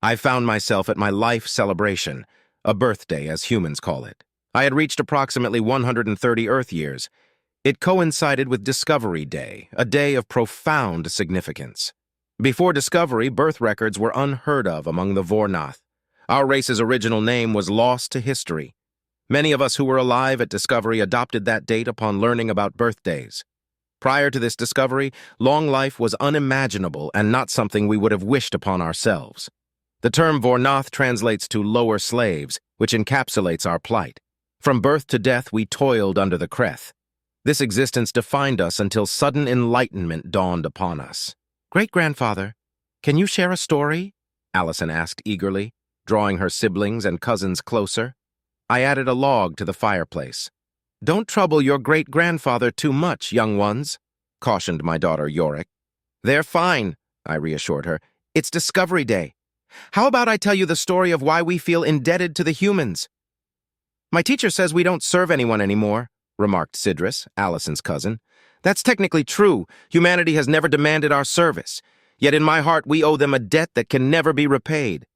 I found myself at my life celebration, a birthday as humans call it. I had reached approximately 130 Earth years. It coincided with Discovery Day, a day of profound significance. Before Discovery, birth records were unheard of among the Vor'Nath. Our race's original name was lost to history. Many of us who were alive at Discovery adopted that date upon learning about birthdays. Prior to this discovery, long life was unimaginable and not something we would have wished upon ourselves. The term Vor'Nath translates to lower slaves, which encapsulates our plight. From birth to death, we toiled under the Kreth. This existence defined us until sudden enlightenment dawned upon us. "Great-grandfather, can you share a story?" Allison asked eagerly, drawing her siblings and cousins closer. I added a log to the fireplace. "Don't trouble your great-grandfather too much, young ones," cautioned my daughter Yorick. "They're fine," I reassured her. "It's Discovery Day. How about I tell you the story of why we feel indebted to the humans?" "My teacher says we don't serve anyone anymore," remarked Sidris, Allison's cousin. "That's technically true. Humanity has never demanded our service. Yet in my heart we owe them a debt that can never be repaid.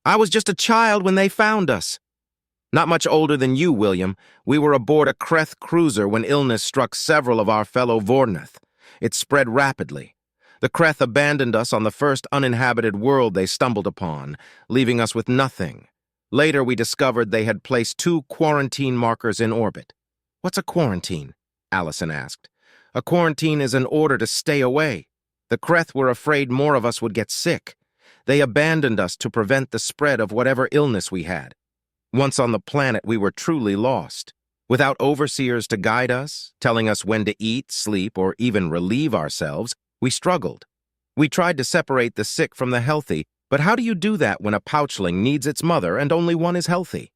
I was just a child when they found us." "Not much older than you, William. We were aboard a Kreth cruiser when illness struck several of our fellow Vor'Nath. It spread rapidly. The Kreth abandoned us on the first uninhabited world they stumbled upon, leaving us with nothing. Later we discovered they had placed 2 quarantine markers in orbit." "What's a quarantine?" Allison asked. "A quarantine is an order to stay away. The Kreth were afraid more of us would get sick. They abandoned us to prevent the spread of whatever illness we had. Once on the planet, we were truly lost. Without overseers to guide us, telling us when to eat, sleep, or even relieve ourselves, we struggled. We tried to separate the sick from the healthy, but how do you do that when a pouchling needs its mother and only one is healthy?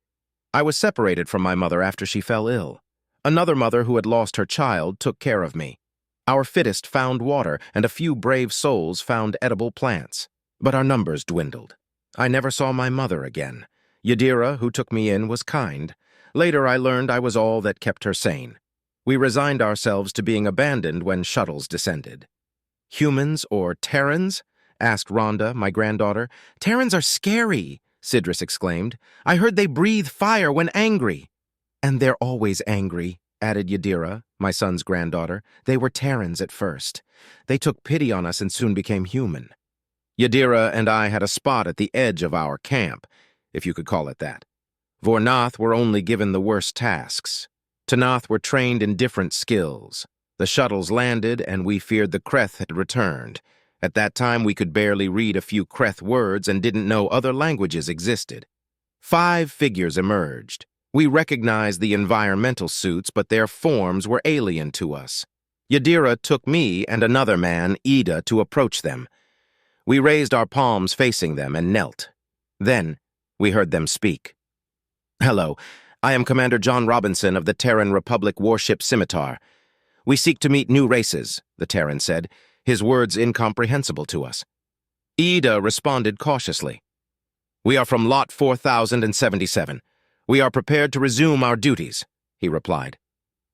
I was separated from my mother after she fell ill. Another mother who had lost her child took care of me. Our fittest found water, and a few brave souls found edible plants. But our numbers dwindled. I never saw my mother again. Yadira, who took me in, was kind. Later I learned I was all that kept her sane. We resigned ourselves to being abandoned when shuttles descended. "Humans or Terrans?" asked Rhonda, my granddaughter. "Terrans are scary," Sidris exclaimed. "I heard they breathe fire when angry." "And they're always angry," added Yadira, my son's granddaughter. "They were Terrans at first. They took pity on us and soon became human." Yadira and I had a spot at the edge of our camp, if you could call it that. Vor'Nath were only given the worst tasks. T'Nath were trained in different skills. The shuttles landed, and we feared the Kreth had returned. At that time, we could barely read a few Kreth words and didn't know other languages existed. 5 figures emerged. We recognized the environmental suits, but their forms were alien to us. Yadira took me and another man, Ida, to approach them. We raised our palms facing them and knelt. Then, we heard them speak. "Hello, I am Commander John Robinson of the Terran Republic warship Scimitar. We seek to meet new races," the Terran said, his words incomprehensible to us. Ida responded cautiously. "We are from Lot 4077. We are prepared to resume our duties," he replied.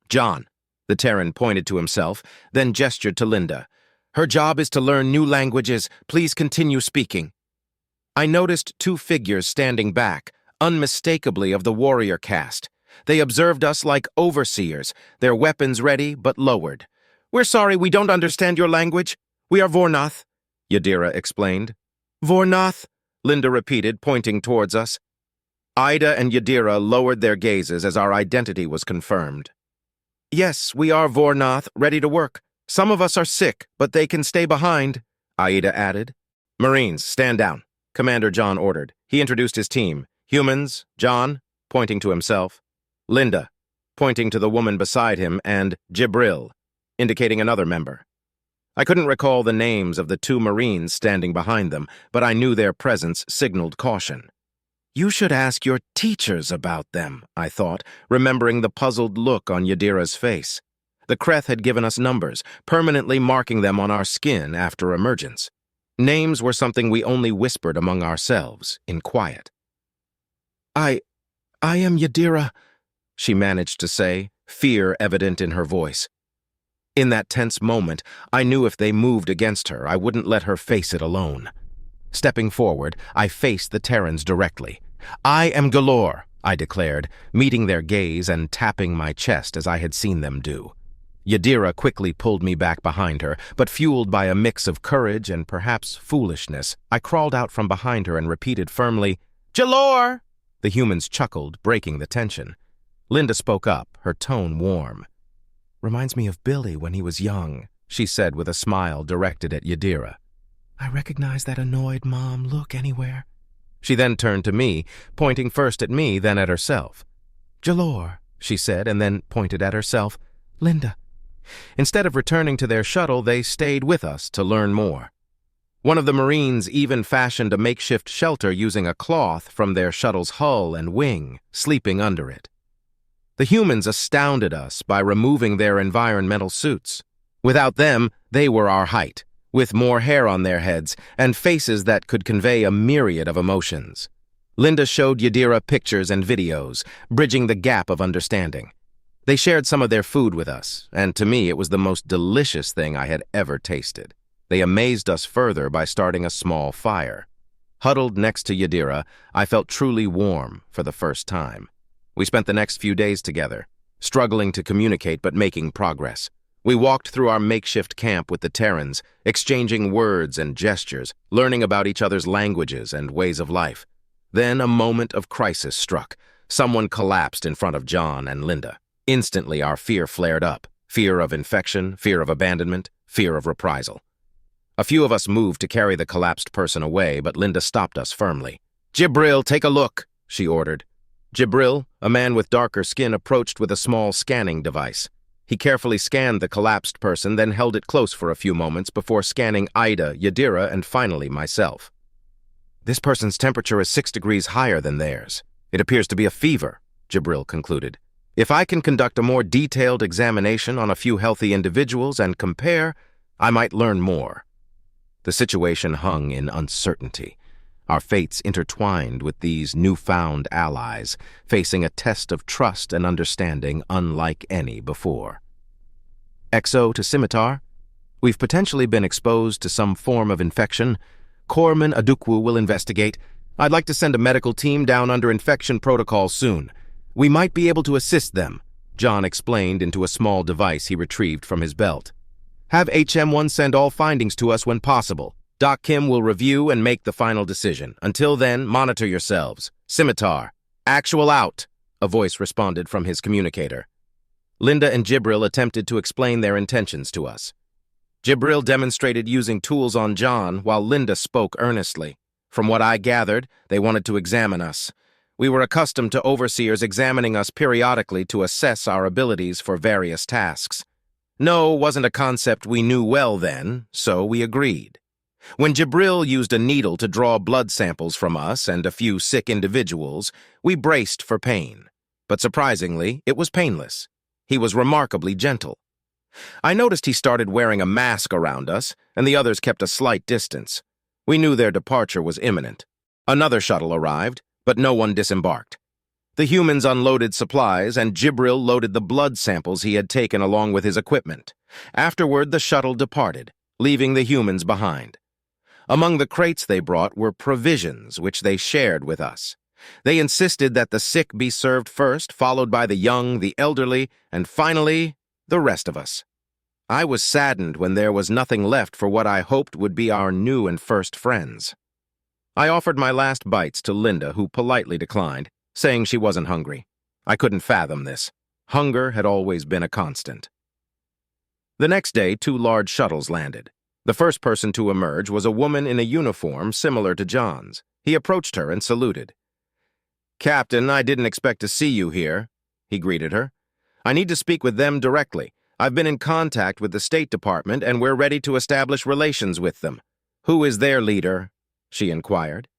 "John," the Terran pointed to himself, then gestured to Linda. "Her job is to learn new languages. Please continue speaking." I noticed 2 figures standing back, unmistakably of the warrior caste. They observed us like overseers, their weapons ready but lowered. "We're sorry, we don't understand your language. We are Vor'Nath," Yadira explained. "Vor'Nath," Linda repeated, pointing towards us. Ida and Yadira lowered their gazes as our identity was confirmed. "Yes, we are Vor'Nath, ready to work. Some of us are sick, but they can stay behind," Ida added. "Marines, stand down," Commander John ordered. He introduced his team. "Humans, John," pointing to himself. "Linda," pointing to the woman beside him, and Jibril, indicating another member. I couldn't recall the names of the 2 Marines standing behind them, but I knew their presence signaled caution. "You should ask your teachers about them," I thought, remembering the puzzled look on Yadira's face. The Kreth had given us numbers, permanently marking them on our skin after emergence. Names were something we only whispered among ourselves, in quiet. I am Yadira," she managed to say, fear evident in her voice. In that tense moment, I knew if they moved against her, I wouldn't let her face it alone. Stepping forward, I faced the Terrans directly. "I am Galore," I declared, meeting their gaze and tapping my chest as I had seen them do. Yadira quickly pulled me back behind her, but fueled by a mix of courage and perhaps foolishness, I crawled out from behind her and repeated firmly, "Jalore!" The humans chuckled, breaking the tension. Linda spoke up, her tone warm. "Reminds me of Billy when he was young," she said with a smile directed at Yadira. "I recognize that annoyed mom look anywhere." She then turned to me, pointing first at me, then at herself. "Jalore," she said, and then pointed at herself. "Linda." Instead of returning to their shuttle, they stayed with us to learn more. One of the Marines even fashioned a makeshift shelter using a cloth from their shuttle's hull and wing, sleeping under it. The humans astounded us by removing their environmental suits. Without them, they were our height, with more hair on their heads and faces that could convey a myriad of emotions. Linda showed Yadira pictures and videos, bridging the gap of understanding. They shared some of their food with us, and to me it was the most delicious thing I had ever tasted. They amazed us further by starting a small fire. Huddled next to Yadira, I felt truly warm for the first time. We spent the next few days together, struggling to communicate but making progress. We walked through our makeshift camp with the Terrans, exchanging words and gestures, learning about each other's languages and ways of life. Then a moment of crisis struck. Someone collapsed in front of John and Linda. Instantly, our fear flared up. Fear of infection, fear of abandonment, fear of reprisal. A few of us moved to carry the collapsed person away, but Linda stopped us firmly. "Jibril, take a look," she ordered. Jibril, a man with darker skin, approached with a small scanning device. He carefully scanned the collapsed person, then held it close for a few moments before scanning Ida, Yadira, and finally myself. "This person's temperature is 6 degrees higher than theirs. It appears to be a fever," Jibril concluded. "If I can conduct a more detailed examination on a few healthy individuals and compare, I might learn more." The situation hung in uncertainty. Our fates intertwined with these newfound allies, facing a test of trust and understanding unlike any before. "Exo to Scimitar. We've potentially been exposed to some form of infection. Corpsman Adukwu will investigate. I'd like to send a medical team down under infection protocol soon. We might be able to assist them," John explained into a small device he retrieved from his belt. "Have HM1 send all findings to us when possible. Doc Kim will review and make the final decision. Until then, monitor yourselves. Scimitar. Actual out," a voice responded from his communicator. Linda and Jibril attempted to explain their intentions to us. Jibril demonstrated using tools on John, while Linda spoke earnestly. From what I gathered, they wanted to examine us. We were accustomed to overseers examining us periodically to assess our abilities for various tasks. No wasn't a concept we knew well then, so we agreed. When Jibril used a needle to draw blood samples from us and a few sick individuals, we braced for pain. But surprisingly, it was painless. He was remarkably gentle. I noticed he started wearing a mask around us, and the others kept a slight distance. We knew their departure was imminent. Another shuttle arrived, but no one disembarked. The humans unloaded supplies, and Jibril loaded the blood samples he had taken along with his equipment. Afterward, the shuttle departed, leaving the humans behind. Among the crates they brought were provisions, which they shared with us. They insisted that the sick be served first, followed by the young, the elderly, and finally, the rest of us. I was saddened when there was nothing left for what I hoped would be our new and first friends. I offered my last bites to Linda, who politely declined, saying she wasn't hungry. I couldn't fathom this. Hunger had always been a constant. The next day, 2 large shuttles landed. The first person to emerge was a woman in a uniform similar to John's. He approached her and saluted. "Captain, I didn't expect to see you here," he greeted her. "I need to speak with them directly. I've been in contact with the State Department, and we're ready to establish relations with them." "Who is their leader?" she inquired.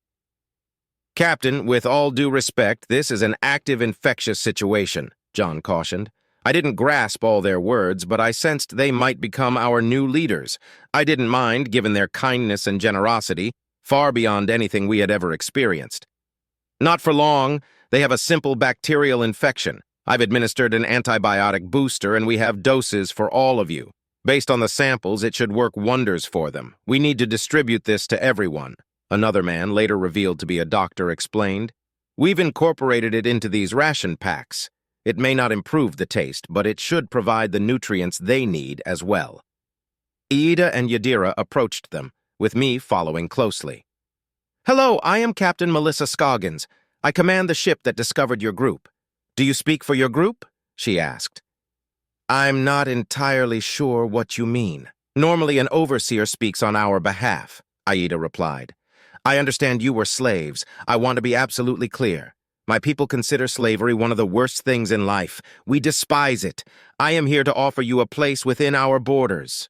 "Captain, with all due respect, this is an active infectious situation," John cautioned. "I didn't grasp all their words, but I sensed they might become our new leaders. I didn't mind, given their kindness and generosity, far beyond anything we had ever experienced. Not for long. They have a simple bacterial infection. I've administered an antibiotic booster, and we have doses for all of you. Based on the samples, it should work wonders for them. We need to distribute this to everyone." Another man, later revealed to be a doctor, explained. We've incorporated it into these ration packs. It may not improve the taste, but it should provide the nutrients they need as well. Aida and Yadira approached them, with me following closely. Hello, I am Captain Melissa Scoggins. I command the ship that discovered your group. Do you speak for your group? She asked. I'm not entirely sure what you mean. Normally an overseer speaks on our behalf, Aida replied. I understand you were slaves. I want to be absolutely clear. My people consider slavery one of the worst things in life. We despise it. I am here to offer you a place within our borders.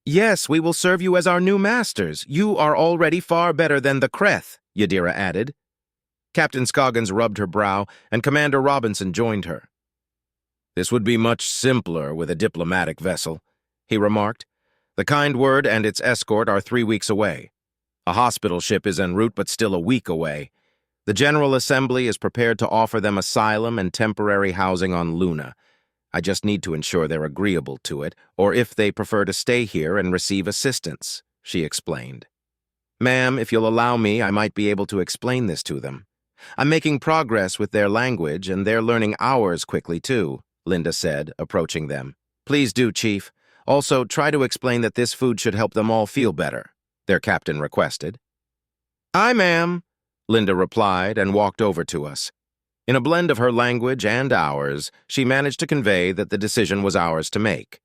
Yes, we will serve you as our new masters. You are already far better than the Kreth, Yadira added. Captain Scoggins rubbed her brow, and Commander Robinson joined her. This would be much simpler with a diplomatic vessel, he remarked. The Kind Word and its escort are 3 weeks away. A hospital ship is en route, but still a week away. The General Assembly is prepared to offer them asylum and temporary housing on Luna. I just need to ensure they're agreeable to it, or if they prefer to stay here and receive assistance, she explained. Ma'am, if you'll allow me, I might be able to explain this to them. I'm making progress with their language, and they're learning ours quickly, too, Linda said, approaching them. Please do, Chief. Also, try to explain that this food should help them all feel better, their captain requested. Aye, ma'am, Linda replied and walked over to us. In a blend of her language and ours, she managed to convey that the decision was ours to make.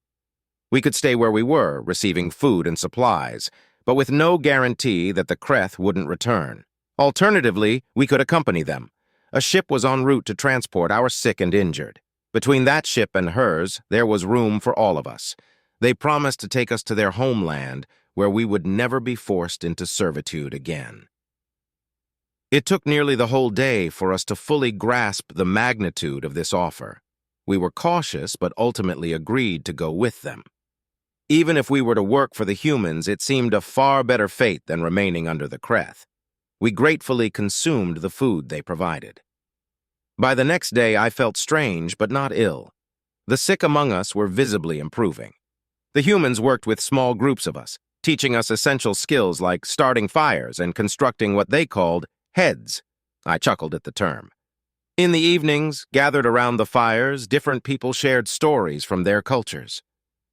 We could stay where we were, receiving food and supplies, but with no guarantee that the Kreth wouldn't return. Alternatively, we could accompany them. A ship was en route to transport our sick and injured. Between that ship and hers, there was room for all of us. They promised to take us to their homeland, where we would never be forced into servitude again. It took nearly the whole day for us to fully grasp the magnitude of this offer. We were cautious, but ultimately agreed to go with them. Even if we were to work for the humans, it seemed a far better fate than remaining under the Kreth. We gratefully consumed the food they provided. By the next day, I felt strange, but not ill. The sick among us were visibly improving. The humans worked with small groups of us, teaching us essential skills like starting fires and constructing what they called heads. I chuckled at the term. In the evenings, gathered around the fires, different people shared stories from their cultures.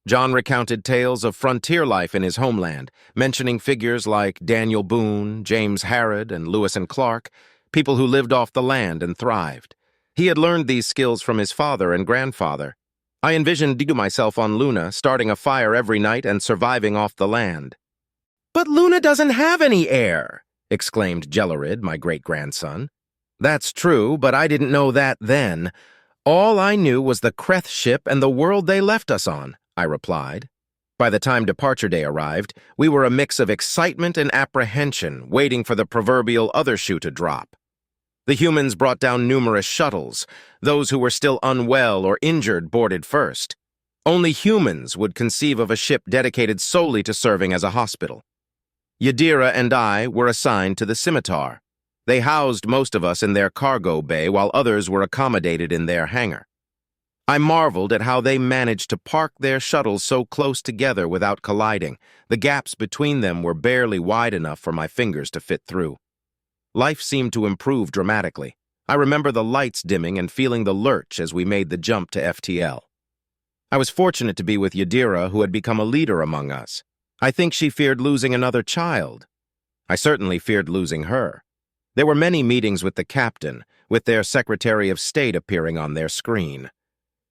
John recounted tales of frontier life in his homeland, mentioning figures like Daniel Boone, James Harrod, and Lewis and Clark, people who lived off the land and thrived. He had learned these skills from his father and grandfather. I envisioned myself on Luna, starting a fire every night and surviving off the land. But Luna doesn't have any air, exclaimed Jellerid, my great-grandson. That's true, but I didn't know that then. All I knew was the Kreth ship and the world they left us on, I replied. By the time departure day arrived, we were a mix of excitement and apprehension, waiting for the proverbial other shoe to drop. The humans brought down numerous shuttles. Those who were still unwell or injured boarded first. Only humans would conceive of a ship dedicated solely to serving as a hospital. Yadira and I were assigned to the Scimitar. They housed most of us in their cargo bay while others were accommodated in their hangar. I marveled at how they managed to park their shuttles so close together without colliding. The gaps between them were barely wide enough for my fingers to fit through. Life seemed to improve dramatically. I remember the lights dimming and feeling the lurch as we made the jump to FTL. I was fortunate to be with Yadira, who had become a leader among us. I think she feared losing another child. I certainly feared losing her. There were many meetings with the captain, with their Secretary of State appearing on their screen.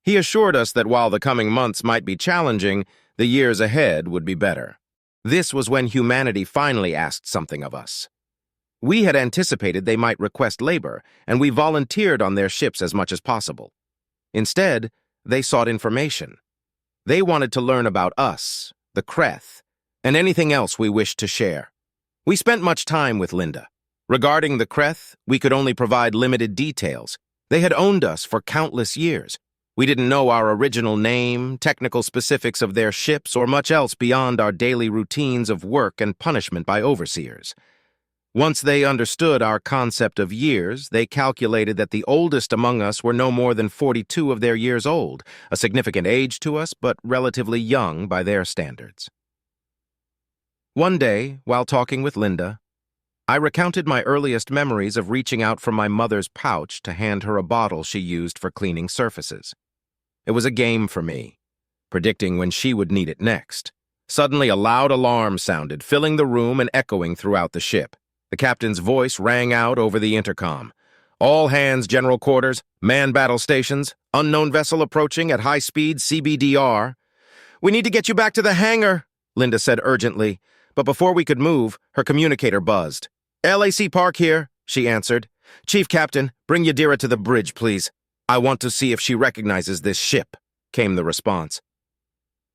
He assured us that while the coming months might be challenging, the years ahead would be better. This was when humanity finally asked something of us. We had anticipated they might request labor, and we volunteered on their ships as much as possible. Instead, they sought information. They wanted to learn about us, the Kreth, and anything else we wished to share. We spent much time with Linda. Regarding the Kreth, we could only provide limited details. They had owned us for countless years. We didn't know our original name, technical specifics of their ships, or much else beyond our daily routines of work and punishment by overseers. Once they understood our concept of years, they calculated that the oldest among us were no more than 42 of their years old, a significant age to us, but relatively young by their standards. One day, while talking with Linda, I recounted my earliest memories of reaching out from my mother's pouch to hand her a bottle she used for cleaning surfaces. It was a game for me, predicting when she would need it next. Suddenly, a loud alarm sounded, filling the room and echoing throughout the ship. The captain's voice rang out over the intercom. "All hands, general quarters, man battle stations, unknown vessel approaching at high speed CBDR. "We need to get you back to the hangar," Linda said urgently, but before we could move, her communicator buzzed. "LAC Park here," she answered. "Chief Captain, bring Yadira to the bridge, please. I want to see if she recognizes this ship," came the response.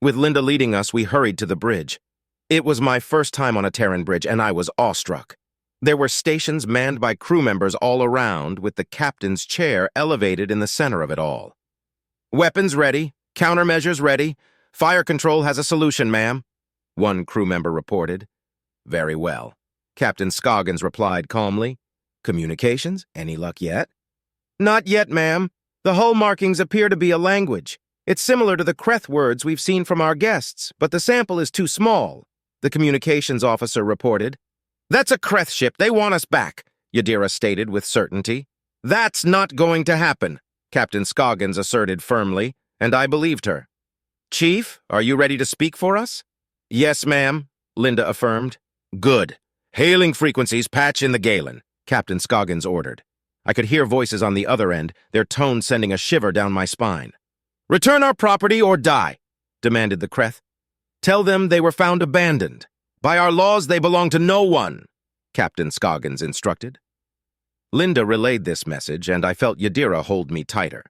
With Linda leading us, we hurried to the bridge. It was my first time on a Terran bridge, and I was awestruck. There were stations manned by crew members all around, with the captain's chair elevated in the center of it all. "Weapons ready, countermeasures ready. Fire control has a solution, ma'am," one crew member reported. "Very well," Captain Scoggins replied calmly. "Communications? Any luck yet?" "Not yet, ma'am. The hull markings appear to be a language. It's similar to the Kreth words we've seen from our guests, but the sample is too small," the communications officer reported. "That's a Kreth ship. They want us back," Yadira stated with certainty. "That's not going to happen," Captain Scoggins asserted firmly, and I believed her. "Chief, are you ready to speak for us?" "Yes, ma'am," Linda affirmed. "Good. Hailing frequencies, patch in the Galen," Captain Scoggins ordered. I could hear voices on the other end, their tone sending a shiver down my spine. "Return our property or die," demanded the Kreth. "Tell them they were found abandoned. By our laws, they belong to no one," Captain Scoggins instructed. Linda relayed this message, and I felt Yadira hold me tighter.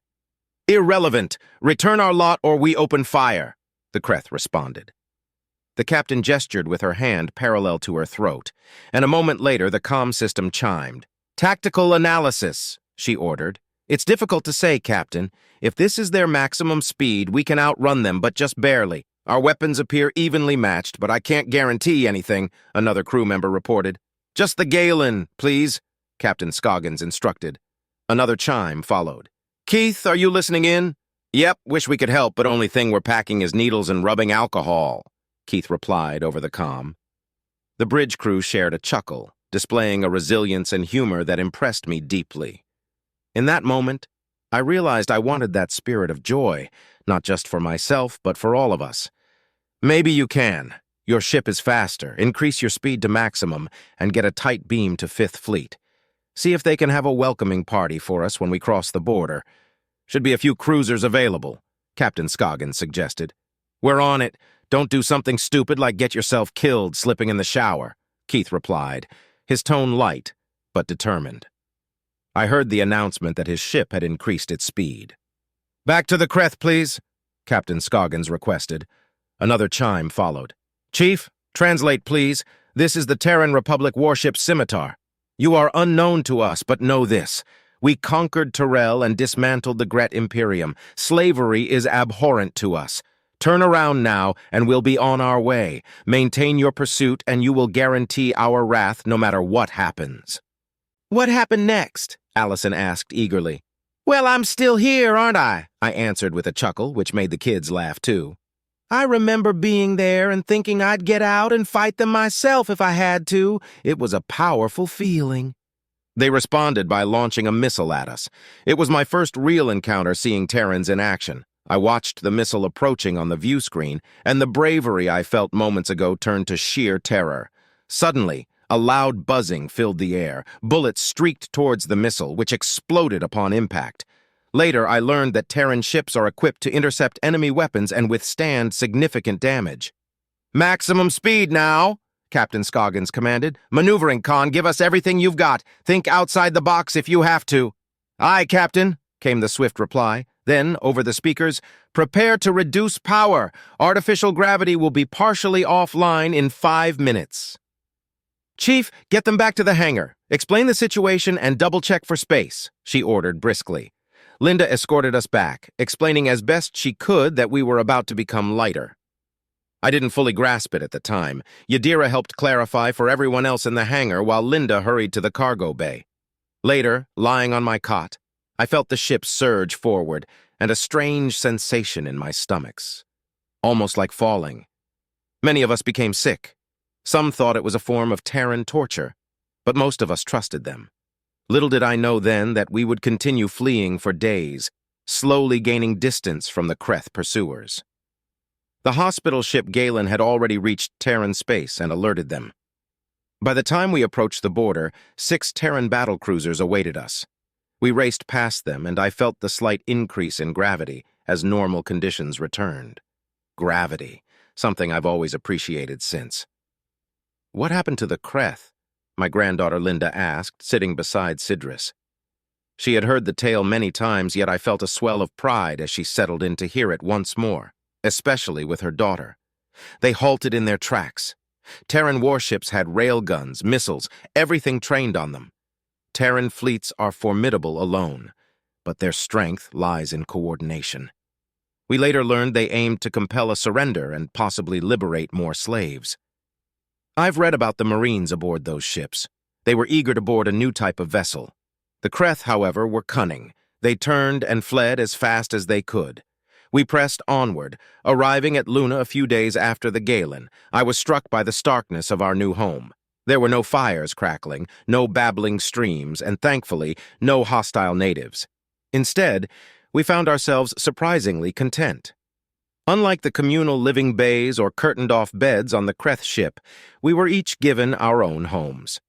"Irrelevant. Return our lot or we open fire," the Kreth responded. The captain gestured with her hand parallel to her throat, and a moment later the comm system chimed. "Tactical analysis," she ordered. "It's difficult to say, Captain. If this is their maximum speed, we can outrun them, but just barely. Our weapons appear evenly matched, but I can't guarantee anything," another crew member reported. "Just the Galen, please," Captain Scoggins instructed. Another chime followed. "Keith, are you listening in?" "Yep, wish we could help, but only thing we're packing is needles and rubbing alcohol," Keith replied over the comm. The bridge crew shared a chuckle, displaying a resilience and humor that impressed me deeply. In that moment, I realized I wanted that spirit of joy, not just for myself, but for all of us. "Maybe you can. Your ship is faster. Increase your speed to maximum and get a tight beam to Fifth Fleet. See if they can have a welcoming party for us when we cross the border. Should be a few cruisers available," Captain Scoggins suggested. "We're on it. Don't do something stupid like get yourself killed slipping in the shower," Keith replied, his tone light but determined. I heard the announcement that his ship had increased its speed. "Back to the Kreth, please," Captain Scoggins requested. Another chime followed. "Chief, translate, please. This is the Terran Republic warship Scimitar. You are unknown to us, but know this. We conquered Terrell and dismantled the Gret Imperium. Slavery is abhorrent to us. Turn around now, and we'll be on our way. Maintain your pursuit, and you will guarantee our wrath no matter what happens." "What happened next?" Allison asked eagerly. "Well, I'm still here, aren't I?" I answered with a chuckle, which made the kids laugh too. "I remember being there and thinking I'd get out and fight them myself if I had to. It was a powerful feeling." They responded by launching a missile at us. It was my first real encounter seeing Terrans in action. I watched the missile approaching on the view screen, and the bravery I felt moments ago turned to sheer terror. Suddenly, a loud buzzing filled the air. Bullets streaked towards the missile, which exploded upon impact. Later, I learned that Terran ships are equipped to intercept enemy weapons and withstand significant damage. "Maximum speed now," Captain Scoggins commanded. "Maneuvering, Con. Give us everything you've got. Think outside the box if you have to." "Aye, Captain," came the swift reply. Then, over the speakers, "Prepare to reduce power. Artificial gravity will be partially offline in 5 minutes." "Chief, get them back to the hangar. Explain the situation and double-check for space," she ordered briskly. Linda escorted us back, explaining as best she could that we were about to become lighter. I didn't fully grasp it at the time. Yadira helped clarify for everyone else in the hangar while Linda hurried to the cargo bay. Later, lying on my cot, I felt the ship surge forward and a strange sensation in my stomachs, almost like falling. Many of us became sick. Some thought it was a form of Terran torture. but most of us trusted them. Little did I know then that we would continue fleeing for days, slowly gaining distance from the Kreth pursuers. The hospital ship Galen had already reached Terran space and alerted them. By the time we approached the border, 6 Terran battlecruisers awaited us. We raced past them, and I felt the slight increase in gravity as normal conditions returned. Gravity, something I've always appreciated since. "What happened to the Kreth?" my granddaughter Linda asked, sitting beside Sidris. She had heard the tale many times, yet I felt a swell of pride as she settled in to hear it once more, especially with her daughter. They halted in their tracks. Terran warships had railguns, missiles, everything trained on them. Terran fleets are formidable alone, but their strength lies in coordination. We later learned they aimed to compel a surrender and possibly liberate more slaves. I've read about the Marines aboard those ships. They were eager to board a new type of vessel. The Kreth, however, were cunning. They turned and fled as fast as they could. We pressed onward, arriving at Luna a few days after the Galen. I was struck by the starkness of our new home. There were no fires crackling, no babbling streams, and thankfully, no hostile natives. Instead, we found ourselves surprisingly content. Unlike the communal living bays or curtained-off beds on the Kreth ship, we were each given our own homes.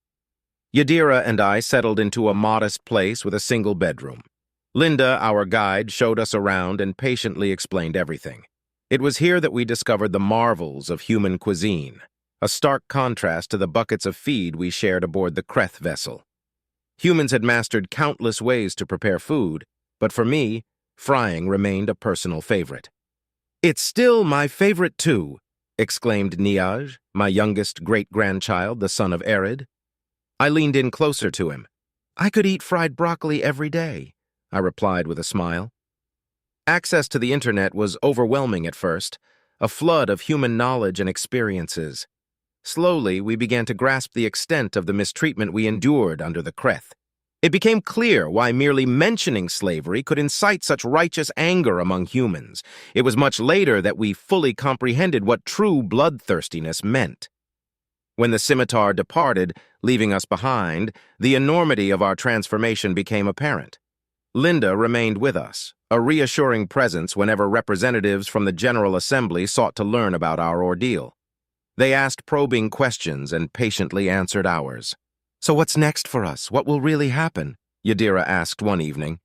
Yadira and I settled into a modest place with a single bedroom. Linda, our guide, showed us around and patiently explained everything. It was here that we discovered the marvels of human cuisine, a stark contrast to the buckets of feed we shared aboard the Kreth vessel. Humans had mastered countless ways to prepare food, but for me, frying remained a personal favorite. "It's still my favorite too," exclaimed Niaj, my youngest great-grandchild, the son of Erid. I leaned in closer to him. "I could eat fried broccoli every day," I replied with a smile. Access to the internet was overwhelming at first, a flood of human knowledge and experiences. Slowly, we began to grasp the extent of the mistreatment we endured under the Kreth. It became clear why merely mentioning slavery could incite such righteous anger among humans. It was much later that we fully comprehended what true bloodthirstiness meant. When the scimitar departed, leaving us behind, the enormity of our transformation became apparent. Linda remained with us, a reassuring presence whenever representatives from the General Assembly sought to learn about our ordeal. They asked probing questions and patiently answered ours. "So what's next for us? What will really happen?" Yadira asked one evening.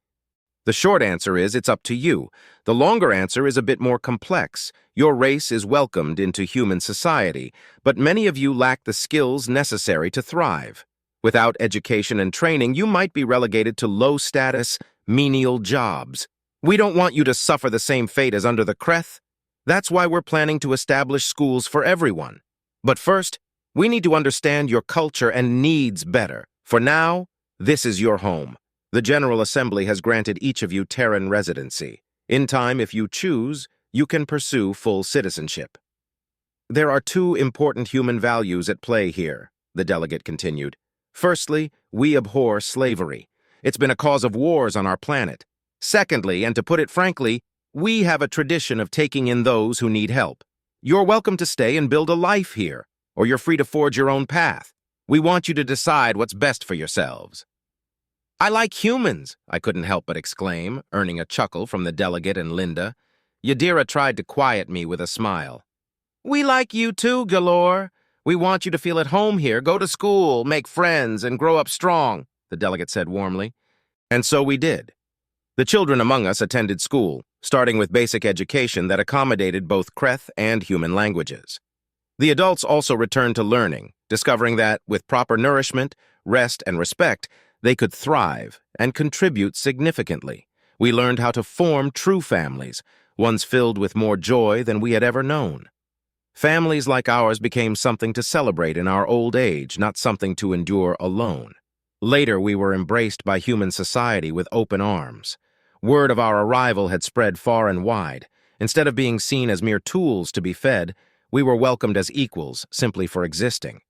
"The short answer is it's up to you. The longer answer is a bit more complex. Your race is welcomed into human society, but many of you lack the skills necessary to thrive. Without education and training, you might be relegated to low-status, menial jobs. We don't want you to suffer the same fate as under the Kreth. That's why we're planning to establish schools for everyone. But first, we need to understand your culture and needs better. For now, this is your home. The General Assembly has granted each of you Terran residency. In time, if you choose, you can pursue full citizenship." "There are 2 important human values at play here," the delegate continued. "Firstly, we abhor slavery. It's been a cause of wars on our planet. Secondly, and to put it frankly, we have a tradition of taking in those who need help. You're welcome to stay and build a life here, or you're free to forge your own path. We want you to decide what's best for yourselves." "I like humans," I couldn't help but exclaim, earning a chuckle from the delegate and Linda. Yadira tried to quiet me with a smile. "We like you too, Galore. We want you to feel at home here, go to school, make friends, and grow up strong," the delegate said warmly. And so we did. The children among us attended school, starting with basic education that accommodated both Kreth and human languages. The adults also returned to learning, discovering that, with proper nourishment, rest, and respect, they could thrive and contribute significantly. We learned how to form true families, ones filled with more joy than we had ever known. Families like ours became something to celebrate in our old age, not something to endure alone. Later, we were embraced by human society with open arms. Word of our arrival had spread far and wide. Instead of being seen as mere tools to be fed, we were welcomed as equals simply for existing.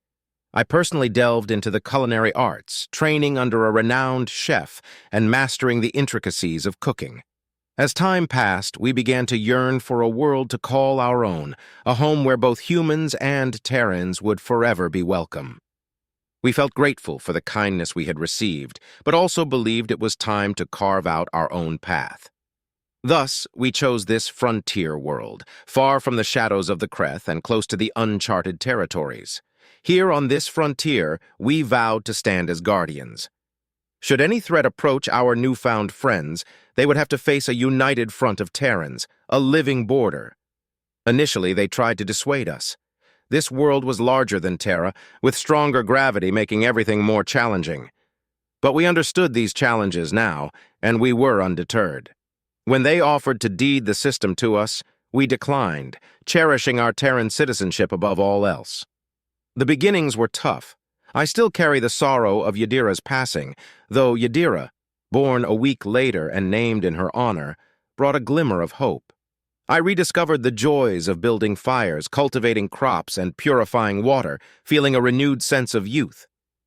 I personally delved into the culinary arts, training under a renowned chef and mastering the intricacies of cooking. As time passed, we began to yearn for a world to call our own, a home where both humans and Terrans would forever be welcome. We felt grateful for the kindness we had received, but also believed it was time to carve out our own path. Thus, we chose this frontier world, far from the shadows of the Kreth and close to the uncharted territories. Here on this frontier, we vowed to stand as guardians. Should any threat approach our newfound friends, they would have to face a united front of Terrans, a living border. Initially, they tried to dissuade us. This world was larger than Terra, with stronger gravity making everything more challenging. But we understood these challenges now, and we were undeterred. When they offered to deed the system to us, we declined, cherishing our Terran citizenship above all else. The beginnings were tough. I still carry the sorrow of Yadira's passing, though Yadira, born a week later and named in her honor, brought a glimmer of hope. I rediscovered the joys of building fires, cultivating crops, and purifying water, feeling a renewed sense of youth.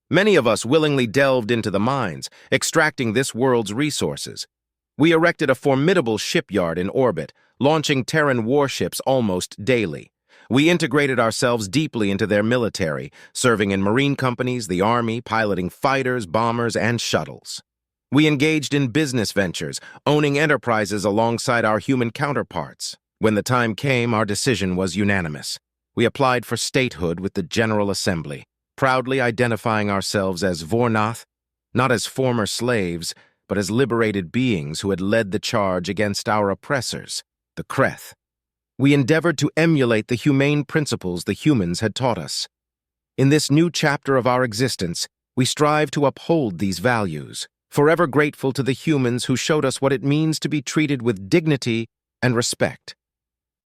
Many of us willingly delved into the mines, extracting this world's resources. We erected a formidable shipyard in orbit, launching Terran warships almost daily. We integrated ourselves deeply into their military, serving in marine companies, the army, piloting fighters, bombers, and shuttles. We engaged in business ventures, owning enterprises alongside our human counterparts. When the time came, our decision was unanimous. We applied for statehood with the General Assembly, proudly identifying ourselves as Vor'Nath, not as former slaves, but as liberated beings who had led the charge against our oppressors, the Kreth. We endeavored to emulate the humane principles the humans had taught us. In this new chapter of our existence, we strive to uphold these values, forever grateful to the humans who showed us what it means to be treated with dignity and respect.